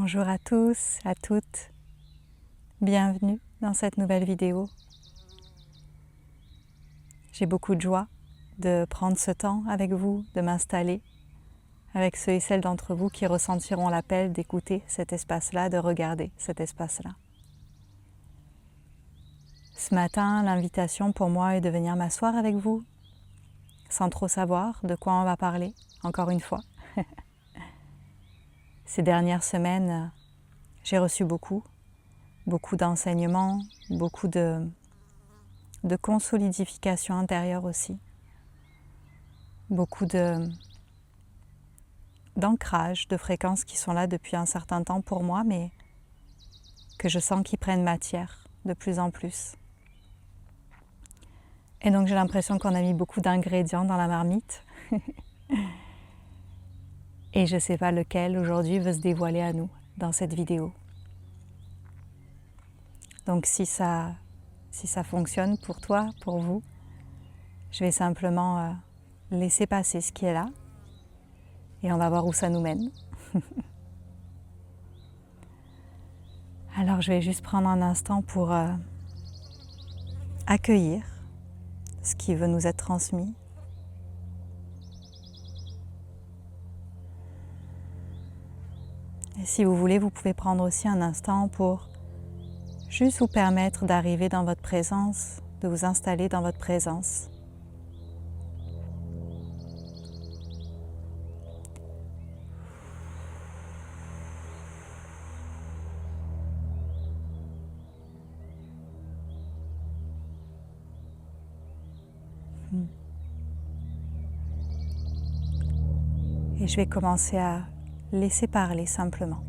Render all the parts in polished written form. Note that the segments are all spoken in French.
Bonjour à tous, à toutes. Bienvenue dans cette nouvelle vidéo. J'ai beaucoup de joie de prendre ce temps avec vous, de m'installer avec ceux et celles d'entre vous qui ressentiront l'appel d'écouter cet espace-là, de regarder cet espace-là. Ce matin, l'invitation pour moi est de venir m'asseoir avec vous, sans trop savoir de quoi on va parler, encore une fois. Ces dernières semaines, j'ai reçu beaucoup d'enseignements, beaucoup de consolidification intérieure aussi, beaucoup d'ancrage, de fréquences qui sont là depuis un certain temps pour moi, mais que je sens qui prennent matière de plus en plus. Et donc j'ai l'impression qu'on a mis beaucoup d'ingrédients dans la marmite. Et je ne sais pas lequel aujourd'hui veut se dévoiler à nous dans cette vidéo. Donc si ça fonctionne pour toi, pour vous, je vais simplement laisser passer ce qui est là et on va voir où ça nous mène. Alors je vais juste prendre un instant pour accueillir ce qui veut nous être transmis. Et si vous voulez, vous pouvez prendre aussi un instant pour juste vous permettre d'arriver dans votre présence, de vous installer dans votre présence. Et je vais commencer à laisser parler simplement.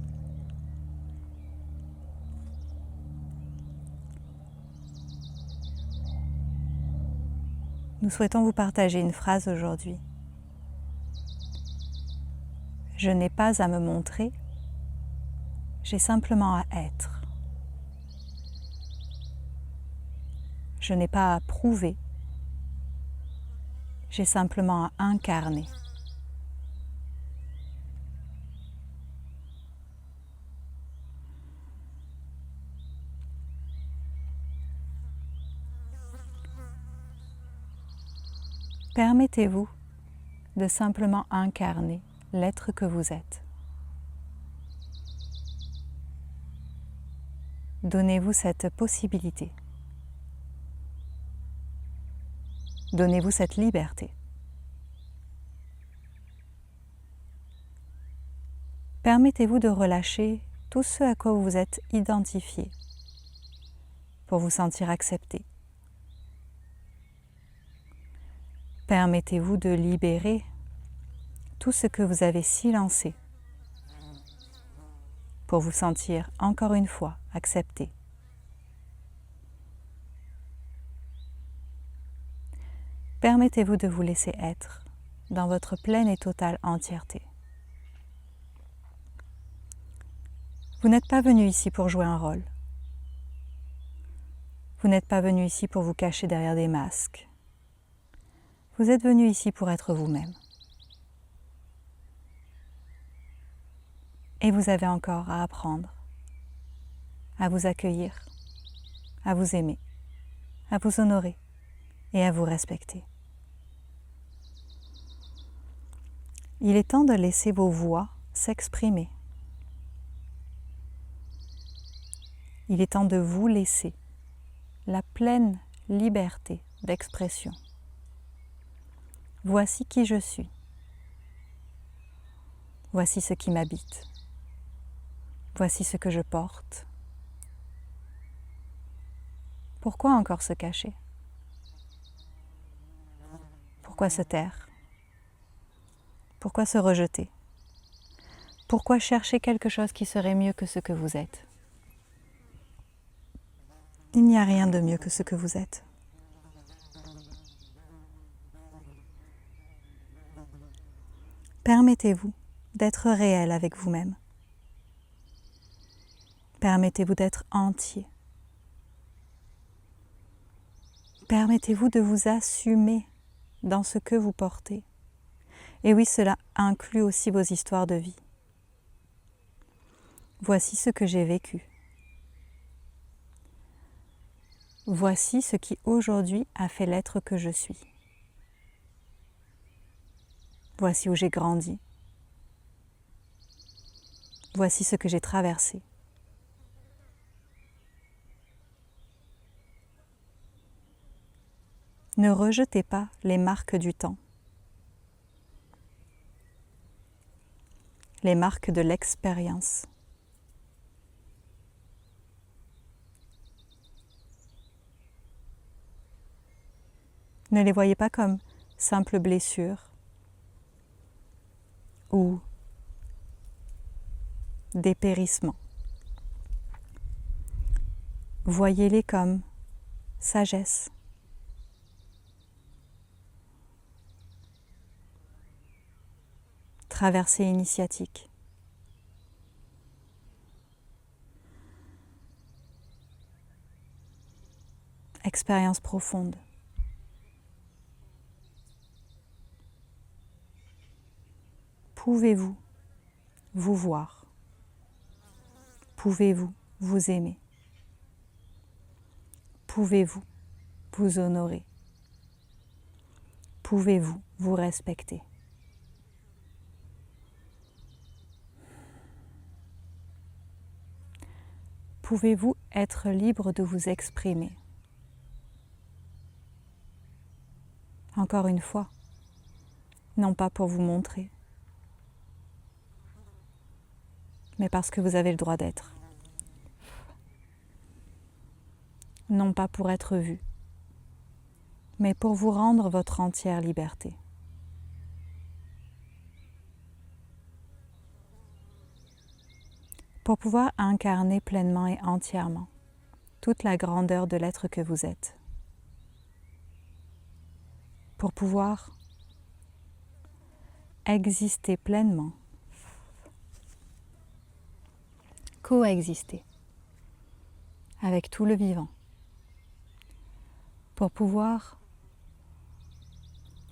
Nous souhaitons vous partager une phrase aujourd'hui. Je n'ai pas à me montrer, j'ai simplement à être. Je n'ai pas à prouver, j'ai simplement à incarner. Permettez-vous de simplement incarner l'être que vous êtes. Donnez-vous cette possibilité. Donnez-vous cette liberté. Permettez-vous de relâcher tout ce à quoi vous vous êtes identifié pour vous sentir accepté. Permettez-vous de libérer tout ce que vous avez silencé pour vous sentir encore une fois accepté. Permettez-vous de vous laisser être dans votre pleine et totale entièreté. Vous n'êtes pas venu ici pour jouer un rôle. Vous n'êtes pas venu ici pour vous cacher derrière des masques. Vous êtes venu ici pour être vous-même. Et vous avez encore à apprendre, à vous accueillir, à vous aimer, à vous honorer et à vous respecter. Il est temps de laisser vos voix s'exprimer. Il est temps de vous laisser la pleine liberté d'expression. Voici qui je suis. Voici ce qui m'habite. Voici ce que je porte. Pourquoi encore se cacher? Pourquoi se taire? Pourquoi se rejeter? Pourquoi chercher quelque chose qui serait mieux que ce que vous êtes? Il n'y a rien de mieux que ce que vous êtes. Permettez-vous d'être réel avec vous-même. Permettez-vous d'être entier. Permettez-vous de vous assumer dans ce que vous portez. Et oui, cela inclut aussi vos histoires de vie. Voici ce que j'ai vécu. Voici ce qui aujourd'hui a fait l'être que je suis. Voici où j'ai grandi. Voici ce que j'ai traversé. Ne rejetez pas les marques du temps, les marques de l'expérience. Ne les voyez pas comme simples blessures ou dépérissements. Voyez-les comme sagesse. Traversée initiatique. Expérience profonde. Pouvez-vous vous voir? Pouvez-vous vous aimer? Pouvez-vous vous honorer? Pouvez-vous vous respecter? Pouvez-vous être libre de vous exprimer? Encore une fois, non pas pour vous montrer, mais parce que vous avez le droit d'être. Non pas pour être vu, mais pour vous rendre votre entière liberté. Pour pouvoir incarner pleinement et entièrement toute la grandeur de l'être que vous êtes. Pour pouvoir exister pleinement, coexister avec tout le vivant, pour pouvoir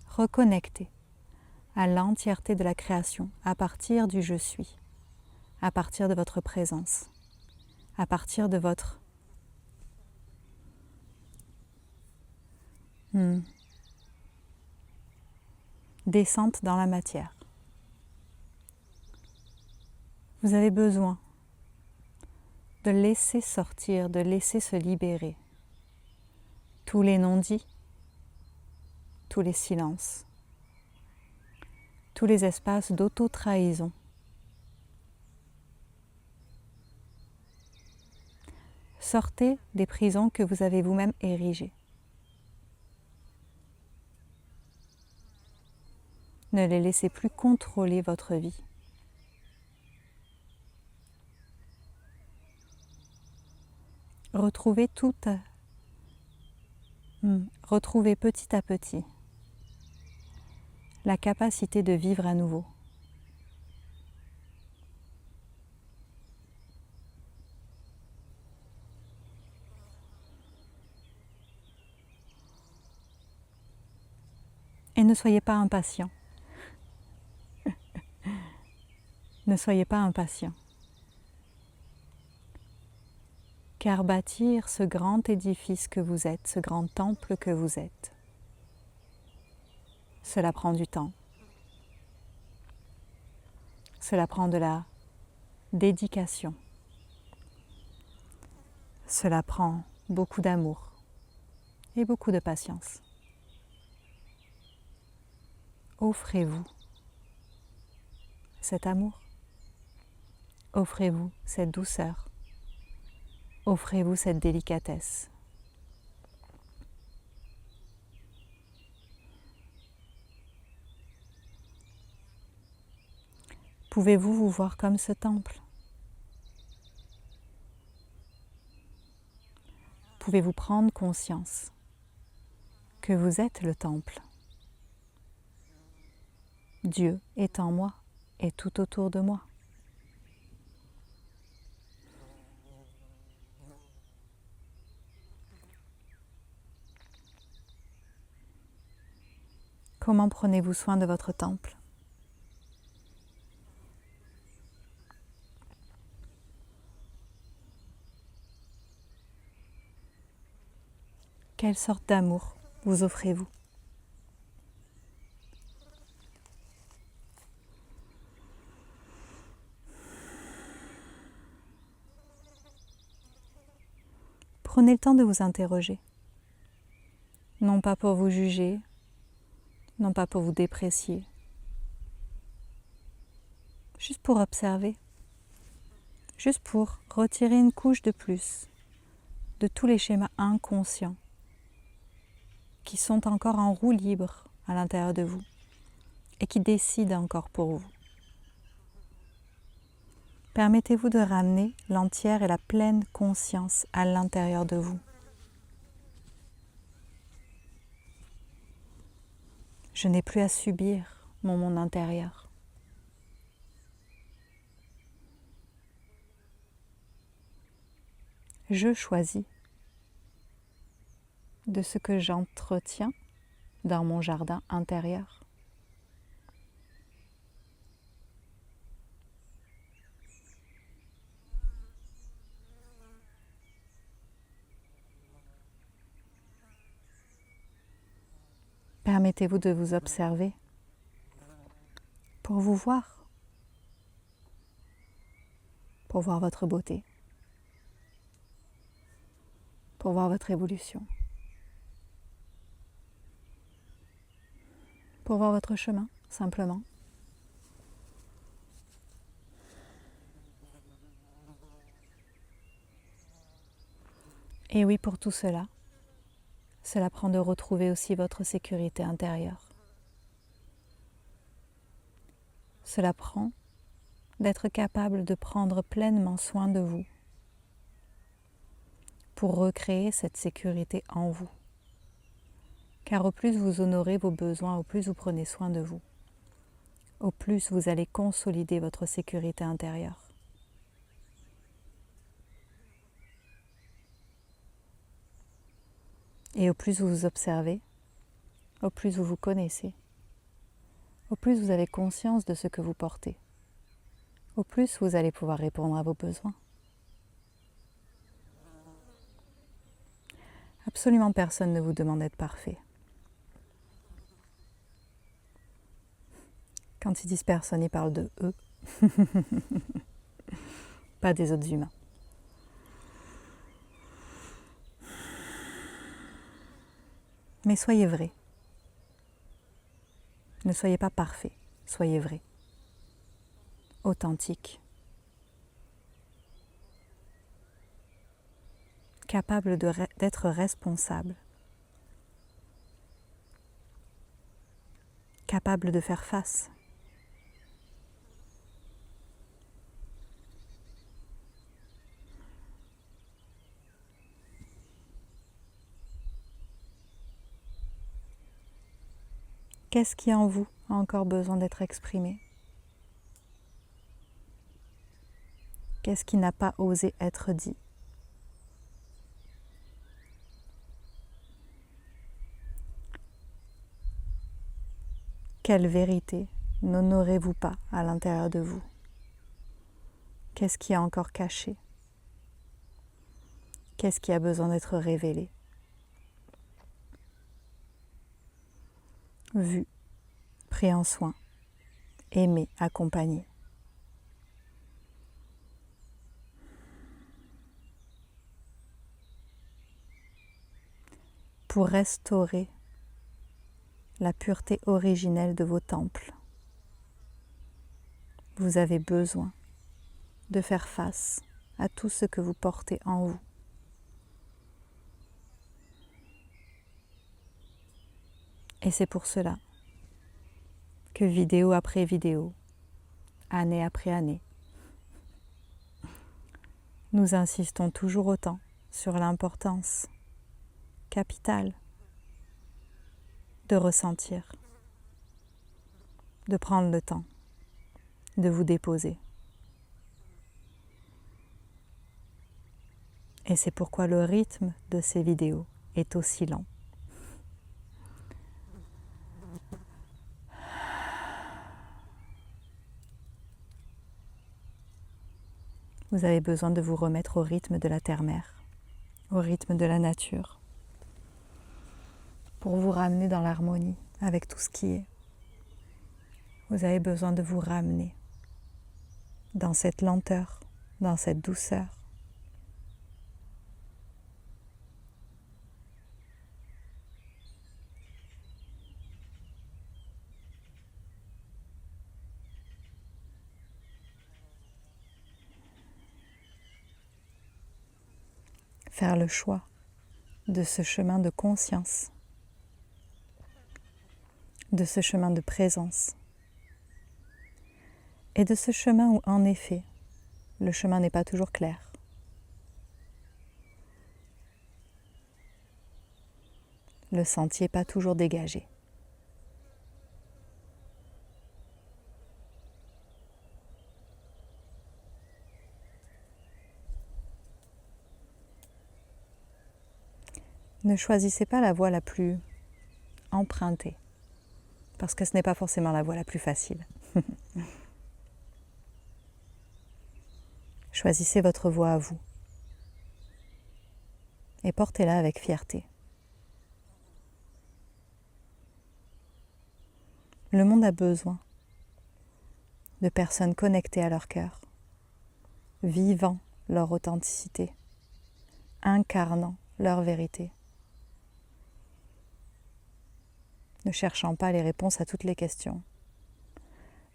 reconnecter à l'entièreté de la création à partir du je suis, à partir de votre présence, à partir de votre descente dans la matière. Vous avez besoin de laisser sortir, de laisser se libérer tous les non-dits, tous les silences, tous les espaces d'auto-trahison. Sortez des prisons que vous avez vous-même érigées. Ne les laissez plus contrôler votre vie. Retrouvez retrouvez petit à petit la capacité de vivre à nouveau. Et ne soyez pas impatient. Ne soyez pas impatient. Car bâtir ce grand édifice que vous êtes, ce grand temple que vous êtes, cela prend du temps. Cela prend de la dédication. Cela prend beaucoup d'amour et beaucoup de patience. Offrez-vous cet amour. Offrez-vous cette douceur. Offrez-vous cette délicatesse. Pouvez-vous vous voir comme ce temple? Pouvez-vous prendre conscience que vous êtes le temple? Dieu est en moi et tout autour de moi. Comment prenez-vous soin de votre temple? Quelle sorte d'amour vous offrez-vous? Prenez le temps de vous interroger, non pas pour vous juger, non pas pour vous déprécier, juste pour observer, juste pour retirer une couche de plus de tous les schémas inconscients qui sont encore en roue libre à l'intérieur de vous et qui décident encore pour vous. Permettez-vous de ramener l'entière et la pleine conscience à l'intérieur de vous. Je n'ai plus à subir mon monde intérieur. Je choisis de ce que j'entretiens dans mon jardin intérieur. Permettez-vous de vous observer pour vous voir, pour voir votre beauté, pour voir votre évolution, pour voir votre chemin, simplement. Et oui, pour tout cela, cela prend de retrouver aussi votre sécurité intérieure. Cela prend d'être capable de prendre pleinement soin de vous pour recréer cette sécurité en vous. Car au plus vous honorez vos besoins, au plus vous prenez soin de vous, au plus vous allez consolider votre sécurité intérieure. Et au plus vous vous observez, au plus vous vous connaissez, au plus vous avez conscience de ce que vous portez, au plus vous allez pouvoir répondre à vos besoins. Absolument personne ne vous demande d'être parfait. Quand ils disent personne, ils parlent de eux, pas des autres humains. Mais soyez vrai. Ne soyez pas parfait, soyez vrai, authentique, capable d'être responsable, capable de faire face. Qu'est-ce qui en vous a encore besoin d'être exprimé? Qu'est-ce qui n'a pas osé être dit? Quelle vérité n'honorez-vous pas à l'intérieur de vous? Qu'est-ce qui est encore caché? Qu'est-ce qui a besoin d'être révélé? Vu, pris en soin, aimé, accompagné. Pour restaurer la pureté originelle de vos temples, vous avez besoin de faire face à tout ce que vous portez en vous. Et c'est pour cela que vidéo après vidéo, année après année, nous insistons toujours autant sur l'importance capitale de ressentir, de prendre le temps, de vous déposer. Et c'est pourquoi le rythme de ces vidéos est aussi lent. Vous avez besoin de vous remettre au rythme de la terre-mère, au rythme de la nature, pour vous ramener dans l'harmonie avec tout ce qui est. Vous avez besoin de vous ramener dans cette lenteur, dans cette douceur. Faire le choix de ce chemin de conscience, de ce chemin de présence et de ce chemin où, en effet, le chemin n'est pas toujours clair. Le sentier n'est pas toujours dégagé. Ne choisissez pas la voie la plus empruntée, parce que ce n'est pas forcément la voie la plus facile. Choisissez votre voie à vous et portez-la avec fierté. Le monde a besoin de personnes connectées à leur cœur, vivant leur authenticité, incarnant leur vérité, ne cherchant pas les réponses à toutes les questions,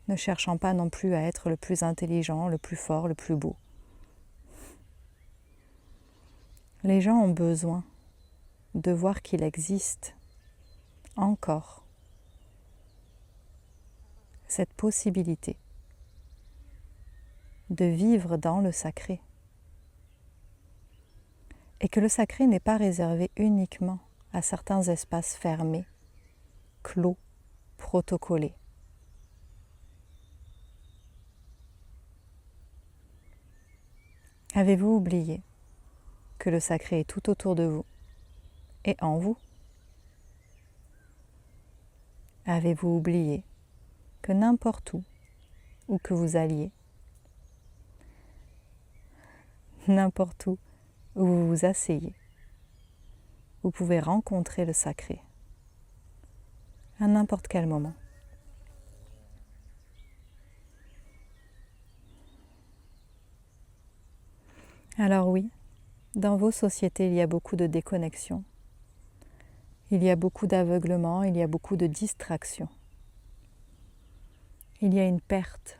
ne cherchant pas non plus à être le plus intelligent, le plus fort, le plus beau. Les gens ont besoin de voir qu'il existe encore cette possibilité de vivre dans le sacré et que le sacré n'est pas réservé uniquement à certains espaces fermés, clos, protocolés. Avez-vous oublié que le sacré est tout autour de vous et en vous? Avez-vous oublié que n'importe où que vous alliez, n'importe où vous vous asseyez, vous pouvez rencontrer le sacré à n'importe quel moment. Alors oui, dans vos sociétés, il y a beaucoup de déconnexion, il y a beaucoup d'aveuglement, il y a beaucoup de distraction. Il y a une perte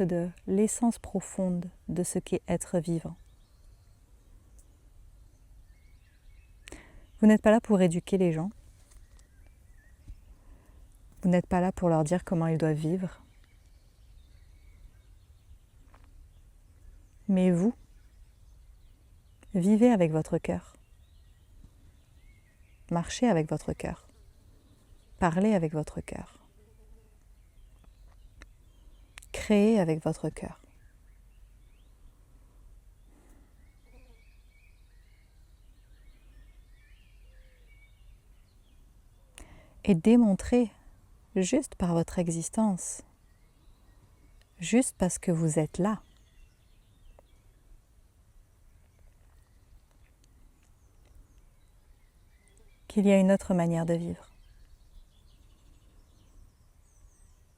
de l'essence profonde de ce qu'est être vivant. Vous n'êtes pas là pour éduquer les gens, vous n'êtes pas là pour leur dire comment ils doivent vivre, mais vous, vivez avec votre cœur, marchez avec votre cœur, parlez avec votre cœur, créez avec votre cœur. Et démontrez, juste par votre existence, juste parce que vous êtes là, qu'il y a une autre manière de vivre.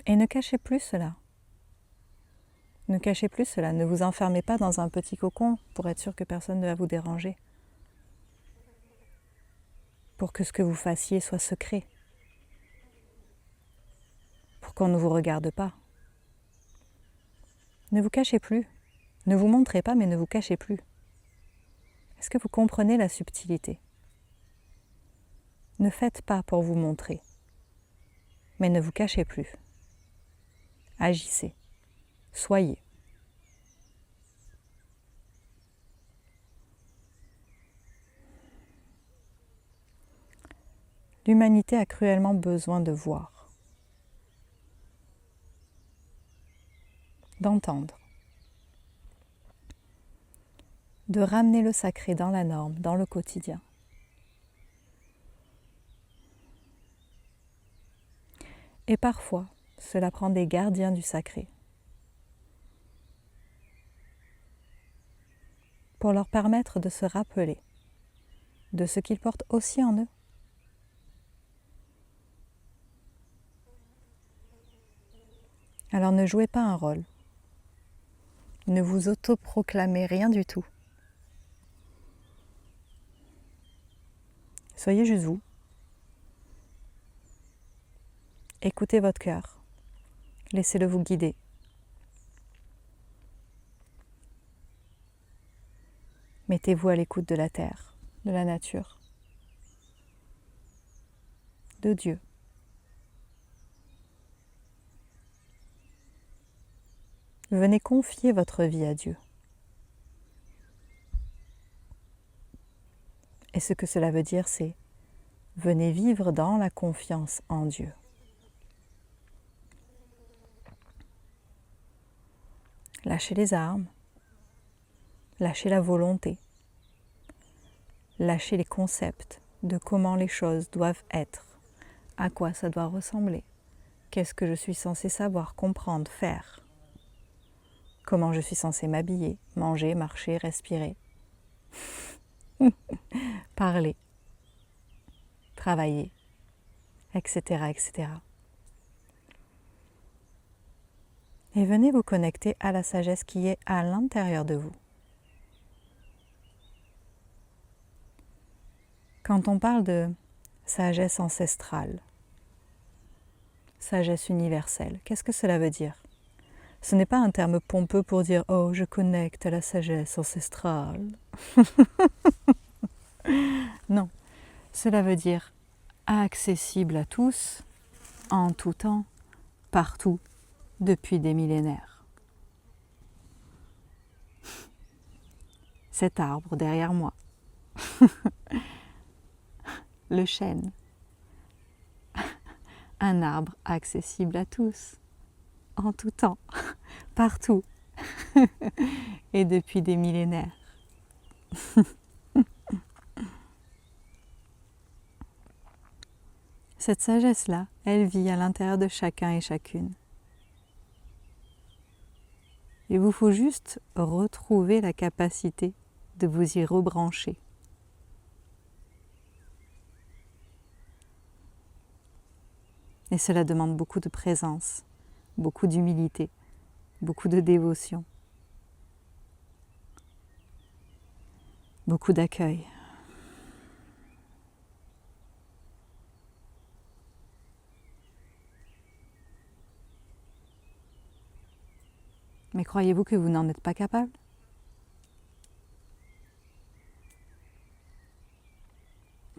Et ne cachez plus cela. Ne cachez plus cela. Ne vous enfermez pas dans un petit cocon pour être sûr que personne ne va vous déranger. Pour que ce que vous fassiez soit secret. Pour qu'on ne vous regarde pas. Ne vous cachez plus. Ne vous montrez pas, mais ne vous cachez plus. Est-ce que vous comprenez la subtilité ? Ne faites pas pour vous montrer, mais ne vous cachez plus. Agissez, soyez. L'humanité a cruellement besoin de voir, d'entendre, de ramener le sacré dans la norme, dans le quotidien. Et parfois, cela prend des gardiens du sacré pour leur permettre de se rappeler de ce qu'ils portent aussi en eux. Alors ne jouez pas un rôle. Ne vous autoproclamez rien du tout. Soyez juste vous. Écoutez votre cœur. Laissez-le vous guider. Mettez-vous à l'écoute de la terre, de la nature, de Dieu. Venez confier votre vie à Dieu. Et ce que cela veut dire, c'est venez vivre dans la confiance en Dieu. Lâchez les armes, lâchez la volonté, lâchez les concepts de comment les choses doivent être, à quoi ça doit ressembler, qu'est-ce que je suis censé savoir, comprendre, faire, comment je suis censé m'habiller, manger, marcher, respirer, parler, travailler, etc., etc. Et venez vous connecter à la sagesse qui est à l'intérieur de vous. Quand on parle de sagesse ancestrale, sagesse universelle, qu'est-ce que cela veut dire? Ce n'est pas un terme pompeux pour dire « Oh, je connecte à la sagesse ancestrale ». Non, cela veut dire accessible à tous, en tout temps, partout, depuis des millénaires. Cet arbre derrière moi, le chêne, un arbre accessible à tous, en tout temps, partout, et depuis des millénaires. Cette sagesse-là, elle vit à l'intérieur de chacun et chacune. Il vous faut juste retrouver la capacité de vous y rebrancher. Et cela demande beaucoup de présence, beaucoup d'humilité, beaucoup de dévotion, beaucoup d'accueil. Mais croyez-vous que vous n'en êtes pas capable?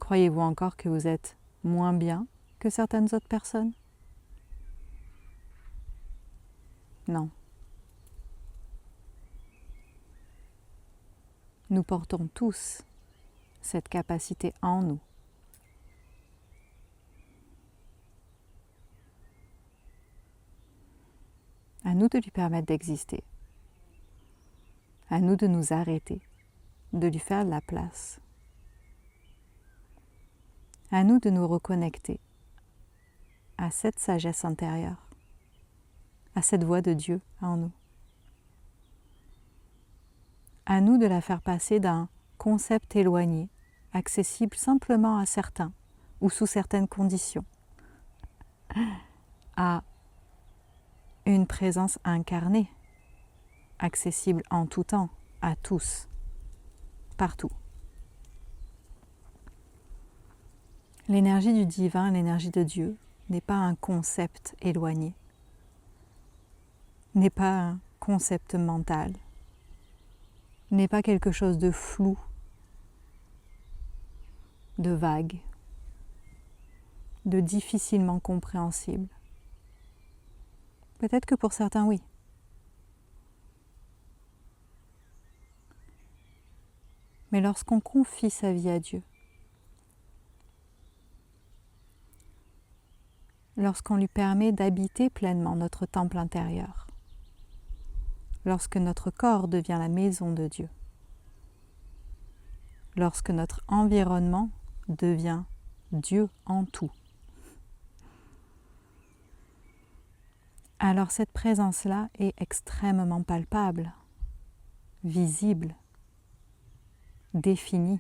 Croyez-vous encore que vous êtes moins bien que certaines autres personnes? Non. Nous portons tous cette capacité en nous. À nous de lui permettre d'exister. À nous de nous arrêter, de lui faire de la place. À nous de nous reconnecter à cette sagesse intérieure, à cette voix de Dieu en nous. À nous de la faire passer d'un concept éloigné, accessible simplement à certains ou sous certaines conditions, à une présence incarnée, accessible en tout temps, à tous, partout. L'énergie du divin, l'énergie de Dieu, n'est pas un concept éloigné, n'est pas un concept mental, n'est pas quelque chose de flou, de vague, de difficilement compréhensible. Peut-être que pour certains, oui. Mais lorsqu'on confie sa vie à Dieu, lorsqu'on lui permet d'habiter pleinement notre temple intérieur, lorsque notre corps devient la maison de Dieu, lorsque notre environnement devient Dieu en tout, alors cette présence-là est extrêmement palpable, visible, définie,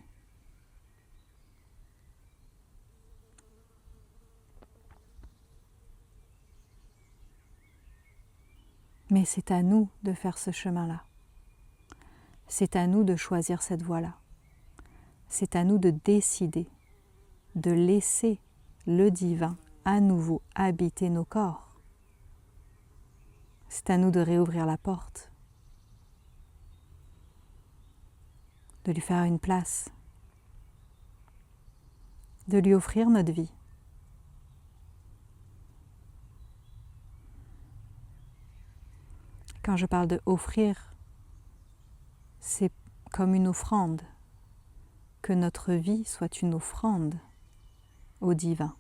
Mais c'est à nous de faire ce chemin-là. C'est à nous de choisir cette voie-là. C'est à nous de décider, de laisser le divin à nouveau habiter nos corps. C'est à nous de réouvrir la porte, de lui faire une place, de lui offrir notre vie. Quand je parle de offrir, c'est comme une offrande, que notre vie soit une offrande au divin.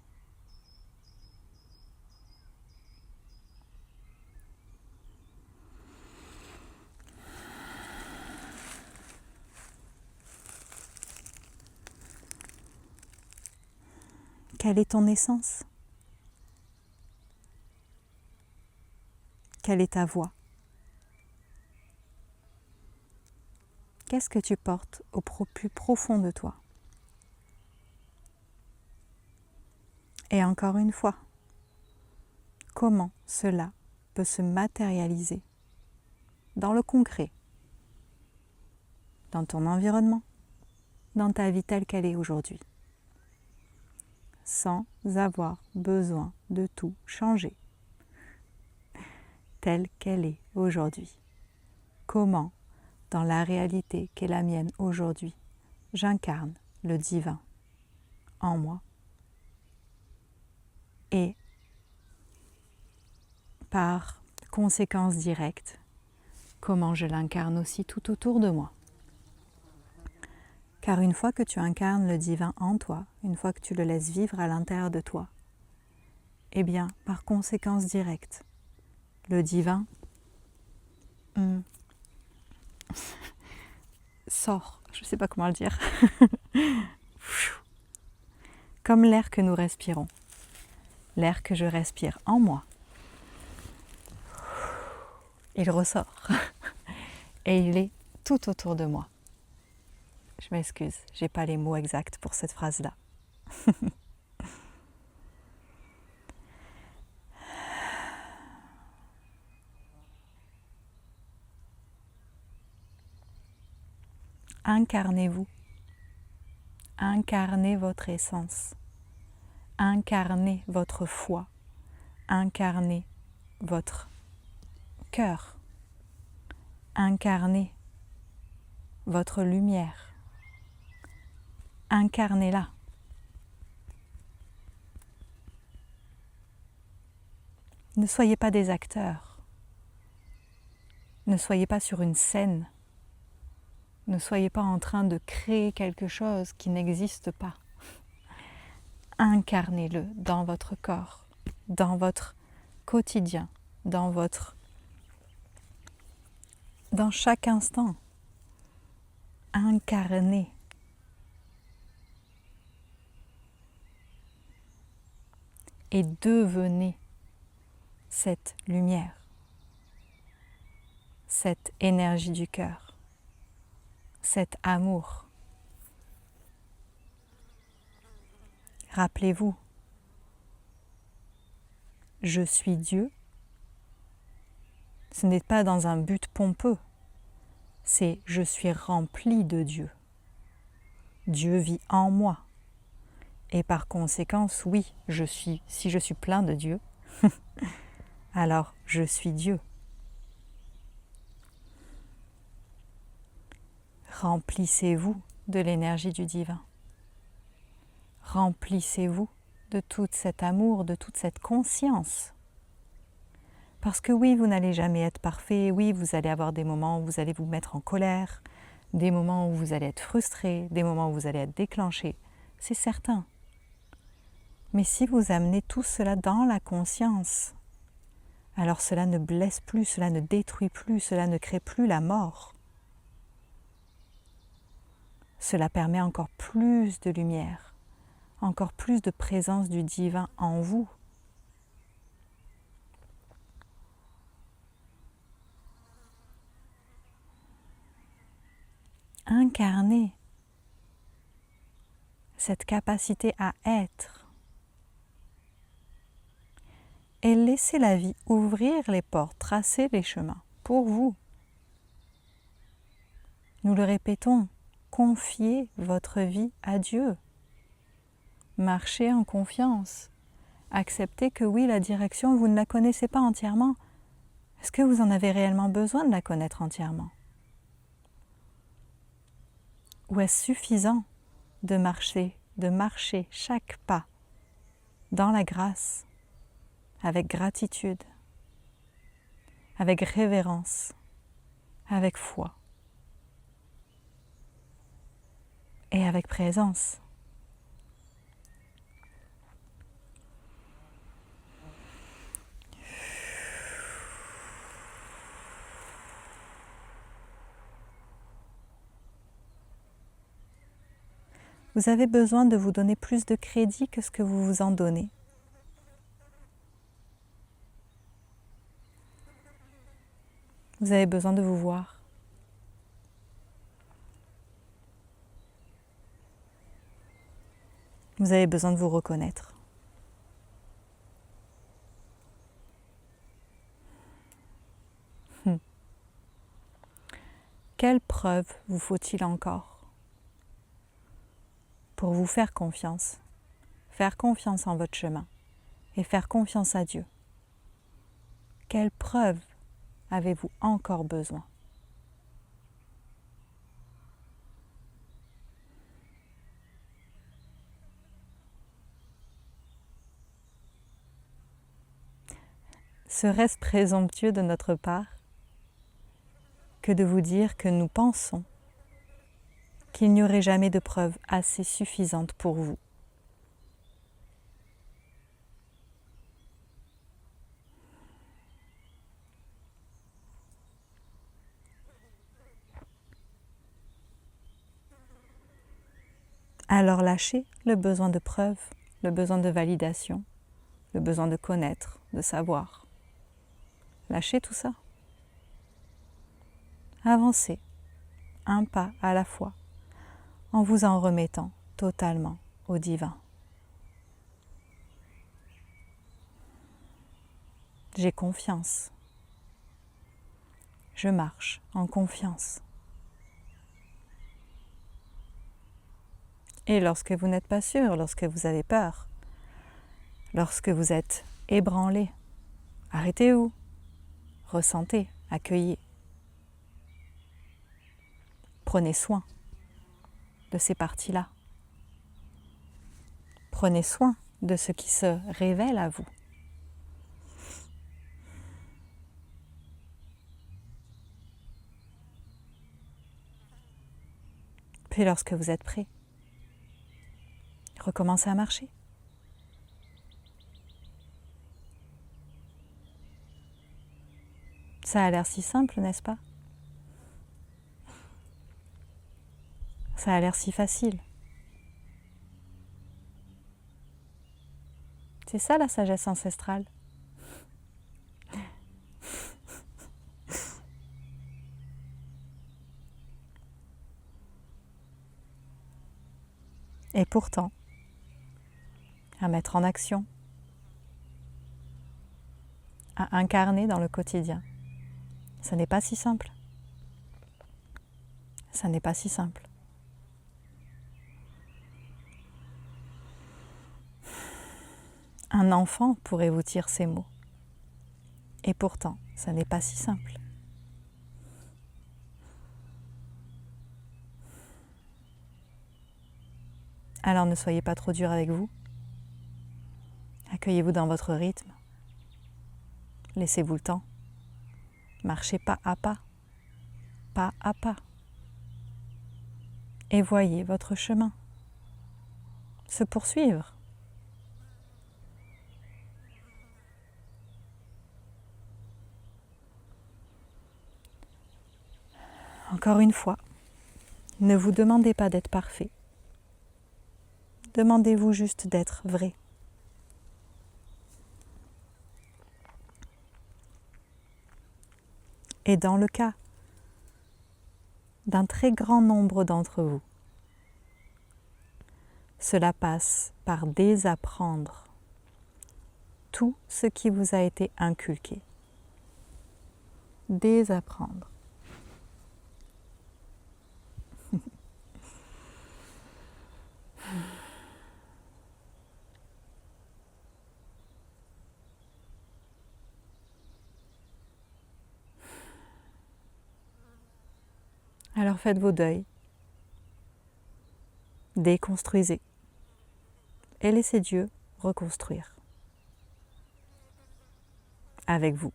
Quelle est ton essence? Quelle est ta voix? Qu'est-ce que tu portes au plus profond de toi? Et encore une fois, comment cela peut se matérialiser dans le concret, dans ton environnement, dans ta vie telle qu'elle est aujourd'hui, sans avoir besoin de tout changer, telle qu'elle est aujourd'hui. Comment, dans la réalité qu'est la mienne aujourd'hui, j'incarne le divin en moi et par conséquence directe, comment je l'incarne aussi tout autour de moi. Car une fois que tu incarnes le divin en toi, une fois que tu le laisses vivre à l'intérieur de toi, eh bien, par conséquence directe, le divin sort, je ne sais pas comment le dire, comme l'air que nous respirons, l'air que je respire en moi. Il ressort et il est tout autour de moi. Je m'excuse, j'ai pas les mots exacts pour cette phrase-là. Incarnez-vous. Incarnez votre essence. Incarnez votre foi. Incarnez votre cœur. Incarnez votre lumière. Incarnez-la. Ne soyez pas des acteurs. Ne soyez pas sur une scène. Ne soyez pas en train de créer quelque chose qui n'existe pas. Incarnez-le dans votre corps, dans votre quotidien, dans chaque instant. Incarnez. Et devenez cette lumière, cette énergie du cœur, cet amour. Rappelez-vous, je suis Dieu. Ce n'est pas dans un but pompeux, c'est je suis rempli de Dieu. Dieu vit en moi. Et par conséquence, oui, si je suis plein de Dieu, alors je suis Dieu. Remplissez-vous de l'énergie du divin. Remplissez-vous de tout cet amour, de toute cette conscience. Parce que oui, vous n'allez jamais être parfait, oui, vous allez avoir des moments où vous allez vous mettre en colère, des moments où vous allez être frustré, des moments où vous allez être déclenché, c'est certain. Mais si vous amenez tout cela dans la conscience, alors cela ne blesse plus, cela ne détruit plus, cela ne crée plus la mort. Cela permet encore plus de lumière, encore plus de présence du divin en vous. Incarnez cette capacité à être. et laissez la vie ouvrir les portes, tracer les chemins pour vous. Nous le répétons, confiez votre vie à Dieu. Marchez en confiance. Acceptez que oui, la direction, vous ne la connaissez pas entièrement. Est-ce que vous en avez réellement besoin de la connaître entièrement? Ou est-ce suffisant de marcher chaque pas dans la grâce, avec gratitude, avec révérence, avec foi et avec présence? Vous avez besoin de vous donner plus de crédit que ce que vous vous en donnez. Vous avez besoin de vous voir. Vous avez besoin de vous reconnaître. Quelle preuve vous faut-il encore pour vous faire confiance en votre chemin et faire confiance à Dieu? Quelle preuve avez-vous encore besoin? Serait-ce présomptueux de notre part que de vous dire que nous pensons qu'il n'y aurait jamais de preuve assez suffisante pour vous? Alors lâchez le besoin de preuve, le besoin de validation, le besoin de connaître, de savoir. Lâchez tout ça. Avancez, un pas à la fois, en vous en remettant totalement au divin. J'ai confiance. Je marche en confiance. Et lorsque vous n'êtes pas sûr, lorsque vous avez peur, lorsque vous êtes ébranlé, arrêtez-vous, ressentez, accueillez. Prenez soin de ces parties-là. Prenez soin de ce qui se révèle à vous. Puis lorsque vous êtes prêt, recommencez à marcher. Ça a l'air si simple, n'est-ce pas? Ça a l'air si facile. C'est ça la sagesse ancestrale. Et pourtant, à mettre en action, à incarner dans le quotidien, ce n'est pas si simple. Ça n'est pas si simple. Un enfant pourrait vous dire ces mots. Et pourtant, ça n'est pas si simple. Alors ne soyez pas trop dur avec vous. Accueillez-vous dans votre rythme. Laissez-vous le temps. Marchez pas à pas à pas. Et voyez votre chemin se poursuivre. Encore une fois, ne vous demandez pas d'être parfait. Demandez-vous juste d'être vrai. Et dans le cas d'un très grand nombre d'entre vous, cela passe par désapprendre tout ce qui vous a été inculqué. Désapprendre. Alors faites vos deuils, déconstruisez et laissez Dieu reconstruire. Avec vous,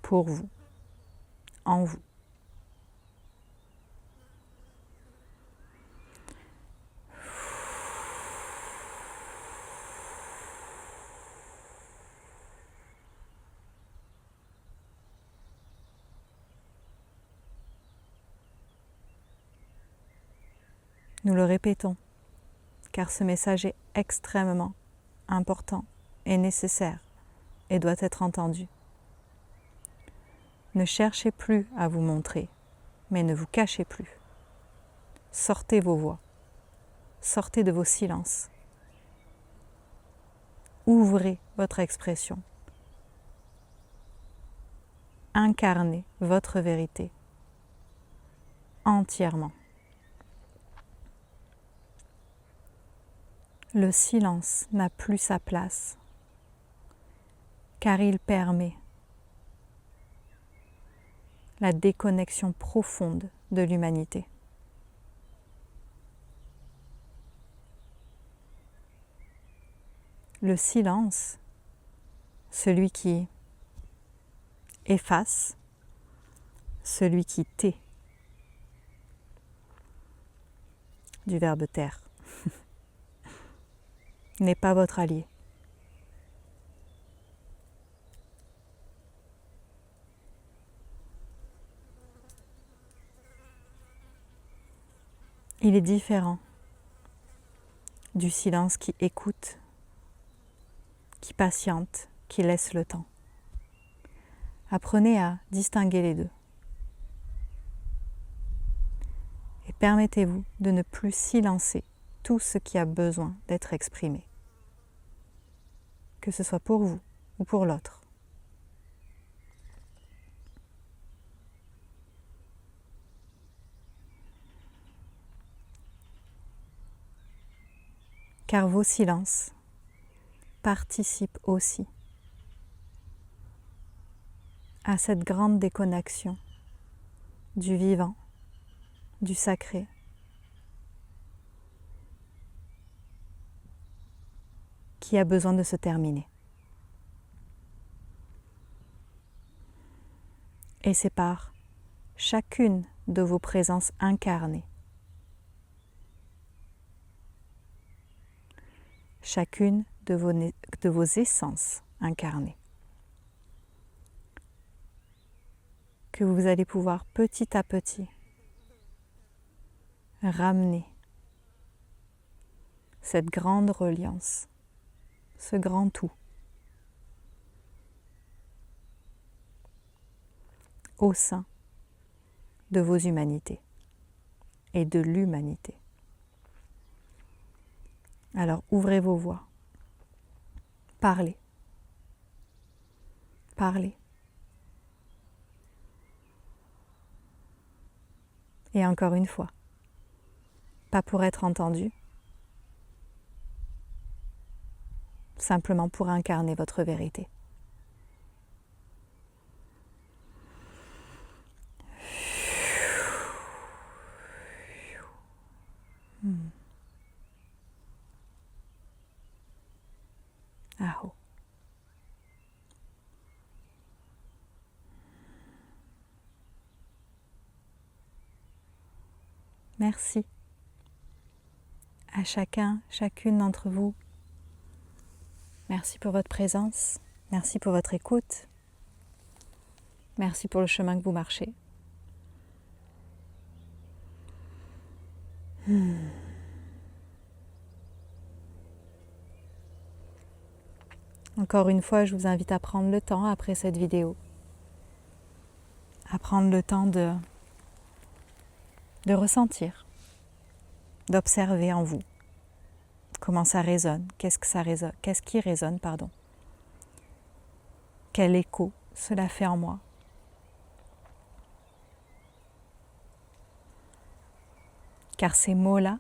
pour vous, en vous. Nous le répétons, car ce message est extrêmement important et nécessaire et doit être entendu. Ne cherchez plus à vous montrer, mais ne vous cachez plus. Sortez vos voix, sortez de vos silences. Ouvrez votre expression. Incarnez votre vérité entièrement. Le silence n'a plus sa place, car il permet la déconnexion profonde de l'humanité. Le silence, celui qui efface, celui qui tait, du verbe taire, n'est pas votre allié. Il est différent du silence qui écoute, qui patiente, qui laisse le temps. Apprenez à distinguer les deux. Et permettez-vous de ne plus silencer tout ce qui a besoin d'être exprimé, que ce soit pour vous ou pour l'autre. Car vos silences participent aussi à cette grande déconnexion du vivant, du sacré, qui a besoin de se terminer. Et c'est par chacune de vos présences incarnées, chacune de vos essences incarnées, que vous allez pouvoir petit à petit ramener cette grande reliance, ce grand tout, au sein de vos humanités et de l'humanité. Alors ouvrez vos voix, parlez, parlez. Et encore une fois, pas pour être entendu, simplement pour incarner votre vérité. Aho. Merci à chacun, chacune d'entre vous. Merci pour votre présence, merci pour votre écoute, merci pour le chemin que vous marchez. Encore une fois, je vous invite à prendre le temps après cette vidéo, à prendre le temps de ressentir, d'observer en vous comment ça résonne, qu'est-ce qui résonne, pardon. Quel écho cela fait en moi. Car ces mots-là,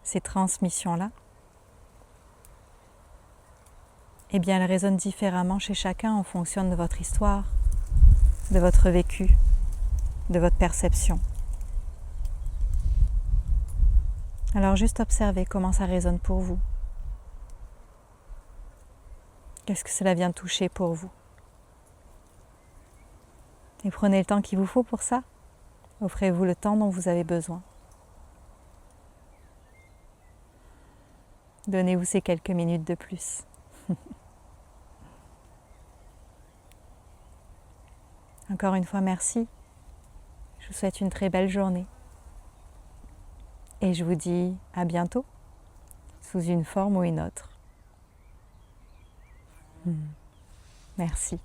ces transmissions-là, eh bien, elles résonnent différemment chez chacun en fonction de votre histoire, de votre vécu, de votre perception. Alors juste observez comment ça résonne pour vous. Qu'est-ce que cela vient toucher pour vous? Et prenez le temps qu'il vous faut pour ça. Offrez-vous le temps dont vous avez besoin. Donnez-vous ces quelques minutes de plus. Encore une fois, merci. Je vous souhaite une très belle journée. Et je vous dis à bientôt, sous une forme ou une autre. Merci.